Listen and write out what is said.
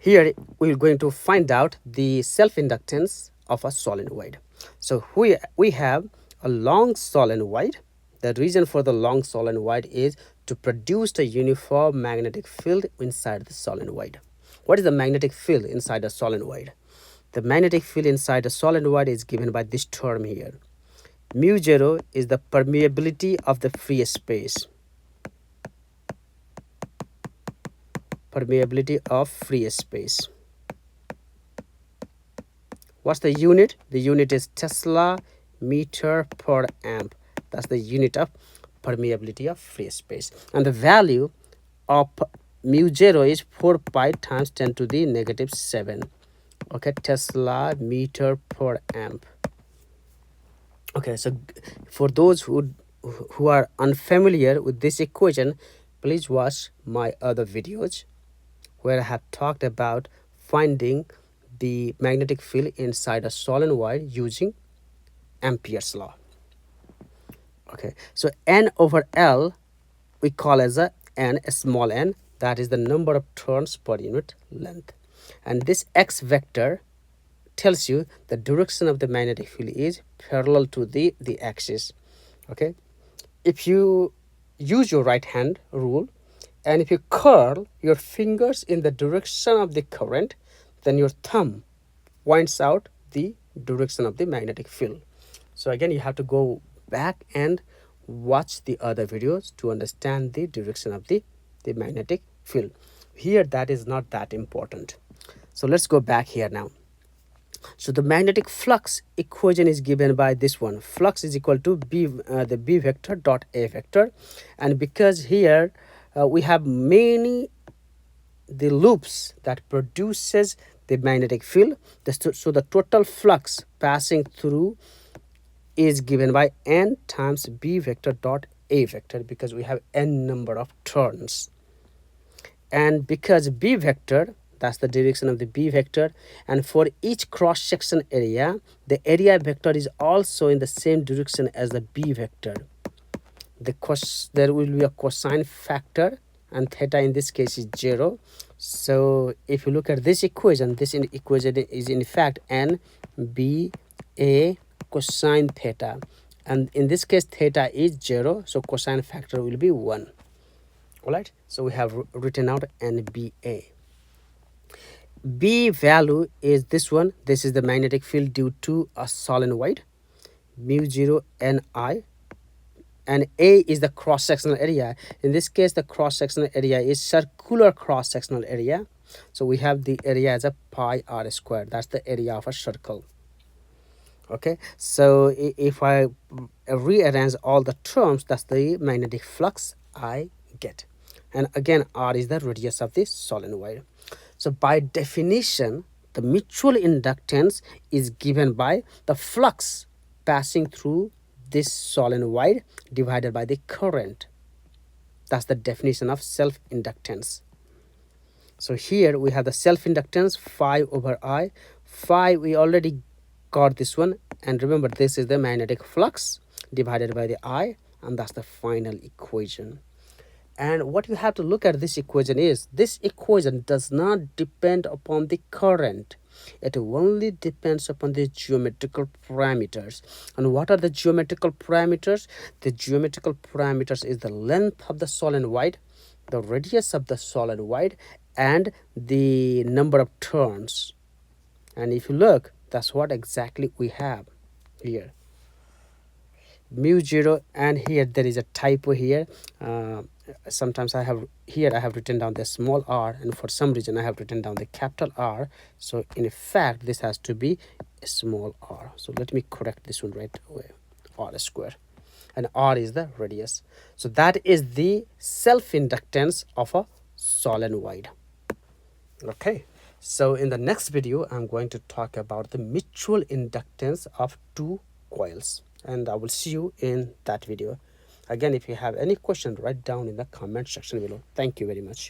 Here we're going to find out the self-inductance of a solenoid. So we have a long solenoid. The reason for the long solenoid is to produce a uniform magnetic field inside the solenoid. What is the magnetic field inside a solenoid? The magnetic field inside a solenoid is given by this term here. Mu zero is the permeability of the free space. Permeability of free space. What's the unit? The unit is Tesla meter per amp. That's the unit of permeability of free space. And the value of mu zero is 4 pi times 10 to the negative 7. Okay, Tesla meter per amp. Okay, so for those who are unfamiliar with this equation, please watch my other videos where I have talked about finding the magnetic field inside a solenoid using Ampere's law. Okay, so N over L we call as a small n, that is the number of turns per unit length. And this x vector tells you the direction of the magnetic field is parallel to the axis. Okay, if you use your right hand rule and if you curl your fingers in the direction of the current, then your thumb points out the direction of the magnetic field. So again, you have to go back and watch the other videos to understand the direction of the magnetic field. Here that is not that important. So let's go back here now. So the magnetic flux equation is given by this one. Flux is equal to the B vector dot A vector. And because here we have the loops that produces the magnetic field, so the total flux passing through is given by N times B vector dot A vector, because we have N number of turns. And because B vector, that's the direction of the B vector, and for each cross section area, the area vector is also in the same direction as the B vector. There will be a cosine factor, and theta in this case is 0. So if you look at this equation, equation is in fact N B A cosine theta, and in this case theta is 0, so cosine factor will be 1. All right, so we have written out NBA. B value is this one. This is the magnetic field due to a solenoid, mu 0 Ni, and A is the cross-sectional area. In this case, the cross-sectional area is circular cross-sectional area. So we have the area as a pi r squared. That's the area of a circle. Okay, so if I rearrange all the terms, that's the magnetic flux I get. And again, r is the radius of the solenoid. So by definition, the mutual inductance is given by the flux passing through this solenoid divided by the current. That's the definition of self-inductance. So here we have the self-inductance 5 over I. 5, we already got this one. And remember, this is the magnetic flux divided by the I, and that's the final equation. And what you have to look at this equation is, this equation does not depend upon the current. It only depends upon the geometrical parameters. And what are the geometrical parameters? The geometrical parameters is the length of the solenoid, the radius of the solenoid, and the number of turns. And if you look, that's what exactly we have here. Mu 0, and here there is a typo here. Sometimes I have written down the small r, and for some reason I have written down the capital R. So in fact this has to be a small r. So let me correct this one right away. R square, and r is the radius. So that is the self-inductance of a solenoid. Okay, so in the next video I'm going to talk about the mutual inductance of two coils, and I will see you in that video. Again, if you have any question, write down in the comment section below. Thank you very much.